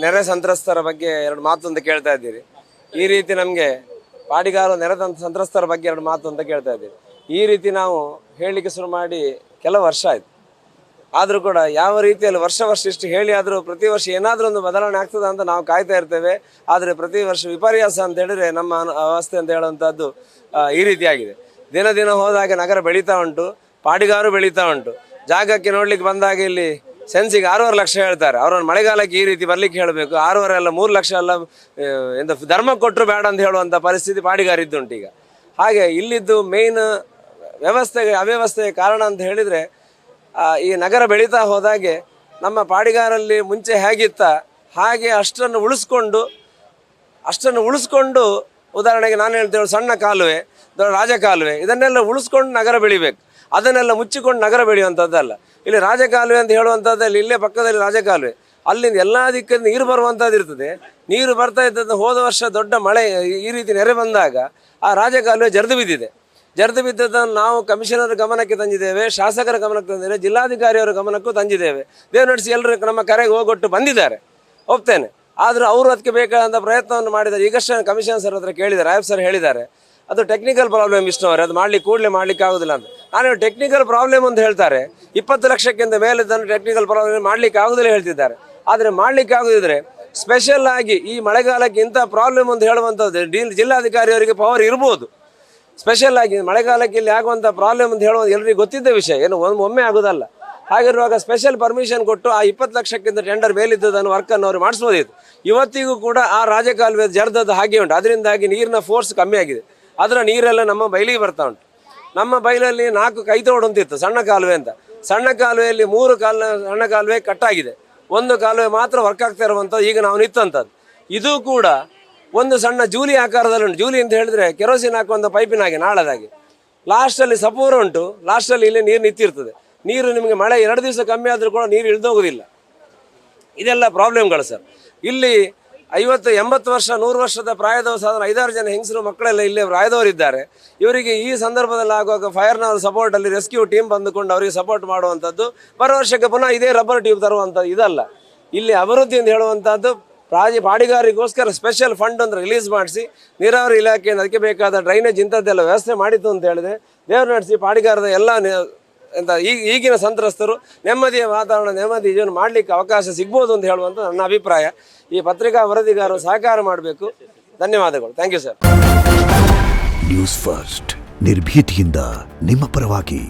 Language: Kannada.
ನೆರೆ ಸಂತ್ರಸ್ತರ ಬಗ್ಗೆ ಎರಡು ಮಾತು ಅಂತ ಕೇಳ್ತಾ ಇದ್ದೀರಿ. ಈ ರೀತಿ ನಮಗೆ ಪಾಡಿಗಾರು ನೆರೆ ಸಂತ್ರಸ್ತರ ಬಗ್ಗೆ ಎರಡು ಮಾತು ಅಂತ ಕೇಳ್ತಾ ಇದ್ದೀರಿ. ಈ ರೀತಿ ನಾವು ಹೇಳಲಿಕ್ಕೆ ಶುರು ಮಾಡಿ ಕೆಲವು ವರ್ಷ ಆಯ್ತು. ಆದರೂ ಕೂಡ ಯಾವ ರೀತಿಯಲ್ಲಿ ವರ್ಷ ಇಷ್ಟು ಹೇಳಿ ಆದರೂ ಪ್ರತಿ ವರ್ಷ ಏನಾದರೂ ಒಂದು ಬದಲಾವಣೆ ಆಗ್ತದೆ ಅಂತ ನಾವು ಕಾಯ್ತಾ ಇರ್ತೇವೆ. ಆದರೆ ಪ್ರತಿ ವರ್ಷ ವಿಪರ್ಯಾಸ ಅಂತ ಹೇಳಿದ್ರೆ ನಮ್ಮ ಅವಸ್ಥೆ ಅಂತ ಹೇಳುವಂಥದ್ದು ಈ ರೀತಿಯಾಗಿದೆ. ದಿನ ಹೋದಾಗ ನಗರ ಬೆಳೀತಾ ಉಂಟು, ಪಾಡಿಗಾರು ಬೆಳೀತಾ ಉಂಟು. ಜಾಗಕ್ಕೆ ನೋಡ್ಲಿಕ್ಕೆ ಬಂದಾಗ ಇಲ್ಲಿ ಸೆನ್ಸಿಗೆ 6.5 ಲಕ್ಷ ಹೇಳ್ತಾರೆ. ಅವ್ರನ್ನ ಮಳೆಗಾಲಕ್ಕೆ ಈ ರೀತಿ ಬರ್ಲಿಕ್ಕೆ ಹೇಳಬೇಕು. 6.5 ಅಲ್ಲ 3 ಲಕ್ಷ ಅಲ್ಲ, ಎಂತ ಧರ್ಮ ಕೊಟ್ಟರು ಬೇಡ ಅಂತ ಹೇಳುವಂಥ ಪರಿಸ್ಥಿತಿ ಪಾಡಿಗಾರಿದ್ದುಂಟು ಈಗ. ಹಾಗೆ ಇಲ್ಲಿದ್ದು ಮೇಯ್ನ್ ಅವ್ಯವಸ್ಥೆಗೆ ಕಾರಣ ಅಂತ ಹೇಳಿದರೆ ಈ ನಗರ ಬೆಳೀತಾ ಹೋದಾಗೆ ನಮ್ಮ ಪಾಡಿಗಾರಲ್ಲಿ ಮುಂಚೆ ಹೇಗಿತ್ತ ಹಾಗೆ ಅಷ್ಟನ್ನು ಉಳಿಸ್ಕೊಂಡು ಉದಾಹರಣೆಗೆ ನಾನು ಹೇಳ್ತೇವೆ, ಸಣ್ಣ ಕಾಲುವೆ, ರಾಜಕಾಲುವೆ, ಇದನ್ನೆಲ್ಲ ಉಳಿಸ್ಕೊಂಡು ನಗರ ಬೆಳಿಬೇಕು. ಅದನ್ನೆಲ್ಲ ಮುಚ್ಚಿಕೊಂಡು ನಗರ ಬೆಳೆಯುವಂಥದ್ದಲ್ಲ. ಇಲ್ಲಿ ರಾಜಕಾಲುವೆ ಅಂತ ಹೇಳುವಂಥದ್ದಲ್ಲಿ ಇಲ್ಲೇ ಪಕ್ಕದಲ್ಲಿ ರಾಜಕಾಲುವೆ, ಅಲ್ಲಿಂದ ಎಲ್ಲ ದಿಕ್ಕಿಂದ ನೀರು ಬರುವಂಥದ್ದು ಇರ್ತದೆ. ನೀರು ಬರ್ತಾ ಇದ್ದದ್ದು ಹೋದ ವರ್ಷ ದೊಡ್ಡ ಮಳೆ ಈ ರೀತಿ ನೆರೆ ಬಂದಾಗ ಆ ರಾಜಕಾಲುವೆ ಜರಿದು ಬಿದ್ದದ್ದನ್ನು ನಾವು ಕಮಿಷನರ್ ಗಮನಕ್ಕೆ ತಂದಿದ್ದೇವೆ, ಶಾಸಕರ ಗಮನಕ್ಕೆ ತಂದಿದ್ದೇವೆ, ಜಿಲ್ಲಾಧಿಕಾರಿಯವರ ಗಮನಕ್ಕೂ ತಂದಿದ್ದೇವೆ. ದೇವನಡಿಸಿ ಎಲ್ಲರೂ ನಮ್ಮ ಕರೆಗೆ ಹೋಗೊಟ್ಟು ಬಂದಿದ್ದಾರೆ, ಒಪ್ತೇನೆ. ಆದರೂ ಅವರು ಅದಕ್ಕೆ ಬೇಕಾದಂಥ ಪ್ರಯತ್ನವನ್ನು ಮಾಡಿದ್ದಾರೆ. ಈಗಷ್ಟೇ ಕಮಿಷನರ್ ಸರ್ ಹತ್ರ ಕೇಳಿದ್ದಾರೆ, ಆಯಪ್ ಸರ್ ಹೇಳಿದ್ದಾರೆ ಅದು ಟೆಕ್ನಿಕಲ್ ಪ್ರಾಬ್ಲಮ್ ವಿಷ್ಣುವರೆ, ಅದು ಕೂಡಲೇ ಮಾಡ್ಲಿಕ್ಕೆ ಆಗೋದಿಲ್ಲ ಅಂತ. ನಾನು ಟೆಕ್ನಿಕಲ್ ಪ್ರಾಬ್ಲಮ್ ಅಂತ ಹೇಳ್ತಾರೆ, 20 ಲಕ್ಷಕ್ಕಿಂತ ಮೇಲಿದ್ದನ್ನು ಟೆಕ್ನಿಕಲ್ ಪ್ರಾಬ್ಲಮ್ ಮಾಡ್ಲಿಕ್ಕೆ ಆಗೋದಿಲ್ಲ ಹೇಳ್ತಿದ್ದಾರೆ. ಆದರೆ ಮಾಡ್ಲಿಕ್ಕೆ ಆಗೋದಿದ್ರೆ ಸ್ಪೆಷಲ್ ಆಗಿ ಈ ಮಳೆಗಾಲಕ್ಕೆ ಇಂಥ ಪ್ರಾಬ್ಲಮ್ ಅಂತ ಹೇಳುವಂಥದ್ದು ಜಿಲ್ಲಾಧಿಕಾರಿಯವರಿಗೆ ಪವರ್ ಇರ್ಬೋದು. ಸ್ಪೆಷಲ್ ಆಗಿ ಮಳೆಗಾಲಕ್ಕೆ ಇಲ್ಲಿ ಆಗುವಂಥ ಪ್ರಾಬ್ಲಮ್ ಅಂತ ಹೇಳುವುದು ಎಲ್ಲರಿಗೂ ಗೊತ್ತಿದ್ದ ವಿಷಯ, ಏನು ಒಮ್ಮೆ ಆಗೋದಲ್ಲ. ಹಾಗಿರುವಾಗ ಸ್ಪೆಷಲ್ ಪರ್ಮಿಷನ್ ಕೊಟ್ಟು ಆ 20 ಲಕ್ಷಕ್ಕಿಂತ ಟೆಂಡರ್ ಮೇಲಿದ್ದದನ್ನು ವರ್ಕನ್ನು ಅವರು ಮಾಡಿಸ್ಬೋದಿತ್ತು. ಇವತ್ತಿಗೂ ಕೂಡ ಆ ರಾಜಕಾಲುವೆ ಜರ್ದದ್ದು ಹಾಗೆ ಉಂಟು. ಅದರಿಂದಾಗಿ ನೀರಿನ ಫೋರ್ಸ್ ಕಮ್ಮಿ ಆಗಿದೆ. ಅದರ ನೀರೆಲ್ಲ ನಮ್ಮ ಬೈಲಿಗೆ ಬರ್ತಾ ಉಂಟು. ನಮ್ಮ ಬೈಲಲ್ಲಿ 4 ಕೈತೋಡು ಅಂತಿತ್ತು, ಸಣ್ಣ ಕಾಲುವೆ ಅಂತ. ಸಣ್ಣ ಕಾಲುವೆಯಲ್ಲಿ 3 ಸಣ್ಣ ಕಾಲುವೆ ಕಟ್ಟಾಗಿದೆ, 1 ಕಾಲುವೆ ಮಾತ್ರ ವರ್ಕ್ ಆಗ್ತಾ ಇರುವಂಥದ್ದು ಈಗ ನಾವು ನಿಂತಂಥದ್ದು. ಇದು ಕೂಡ ಒಂದು ಸಣ್ಣ ಜೂಲಿ ಆಕಾರದಲ್ಲಿ ಉಂಟು. ಜೂಲಿ ಅಂತ ಹೇಳಿದ್ರೆ ಕೆರೋಸಿನ್ ಹಾಕುವಂಥ ಪೈಪಿನ ಹಾಗೆ ನಾಳದಾಗಿ ಲಾಸ್ಟಲ್ಲಿ ಸಪೂರ ಉಂಟು. ಲಾಸ್ಟಲ್ಲಿ ಇಲ್ಲಿ ನೀರು ನಿಂತಿರ್ತದೆ. ನೀರು ನಿಮಗೆ ಮಳೆ 2 ದಿವಸ ಕಮ್ಮಿ ಆದರೂ ಕೂಡ ನೀರು ಇಳಿದೋಗೋದಿಲ್ಲ. ಇದೆಲ್ಲ ಪ್ರಾಬ್ಲಮ್ಗಳು ಸರ್. ಇಲ್ಲಿ 50, 80 ವರ್ಷ 100 ವರ್ಷದ ಪ್ರಾಯದವರು ಸಾಧಾರಣ 5-6 ಜನ ಹೆಂಗಸರು ಮಕ್ಕಳೆಲ್ಲ ಇಲ್ಲೇ ಪ್ರಾಯದವರಿದ್ದಾರೆ. ಇವರಿಗೆ ಈ ಸಂದರ್ಭದಲ್ಲಿ ಆಗುವಾಗ ಫೈರ್ನವರ ಸಪೋರ್ಟಲ್ಲಿ ರೆಸ್ಕ್ಯೂ ಟೀಮ್ ಬಂದುಕೊಂಡು ಅವರಿಗೆ ಸಪೋರ್ಟ್ ಮಾಡುವಂಥದ್ದು, ಬರೋ ವರ್ಷಕ್ಕೆ ಪುನಃ ಇದೇ ರಬ್ಬರ್ ಟ್ಯೂಬ್ ತರುವಂಥದ್ದು ಇದಲ್ಲ. ಇಲ್ಲಿ ಅಭಿವೃದ್ಧಿ ಅಂತ ಹೇಳುವಂಥದ್ದು ಪಾಡಿಗಾರಿಗೋಸ್ಕರ ಸ್ಪೆಷಲ್ ಫಂಡ್ ಅಂತ ರಿಲೀಸ್ ಮಾಡಿಸಿ ನೀರಾವರಿ ಇಲಾಖೆಯಿಂದ ಅದಕ್ಕೆ ಬೇಕಾದ ಡ್ರೈನೇಜ್ ಇಂಥದ್ದೆಲ್ಲ ವ್ಯವಸ್ಥೆ ಮಾಡಿತ್ತು ಅಂತ ಹೇಳಿದೆ. ದೇವನಡಿಸಿ ಪಾಡಿಗಾರದ ಎಲ್ಲ ಈಗಿನ ಸಂತ್ರಸ್ತರು ನೆಮ್ಮದಿಯ ವಾತಾವರಣ, ನೆಮ್ಮದಿ ಜೀವನ ಮಾಡಲಿಕ್ಕೆ ಅವಕಾಶ ಸಿಗ್ಬೋದು ಅಂತ ಹೇಳುವಂಥ ನನ್ನ ಅಭಿಪ್ರಾಯ. ಈ ಪತ್ರಿಕಾ ವರದಿಗಾರರು ಸಹಕಾರ ಮಾಡಬೇಕು. ಧನ್ಯವಾದಗಳು. Thank you sir. News first, ನಿರ್ಭೀತಿಯಿಂದ ನಿಮ್ಮ ಪರವಾಗಿ.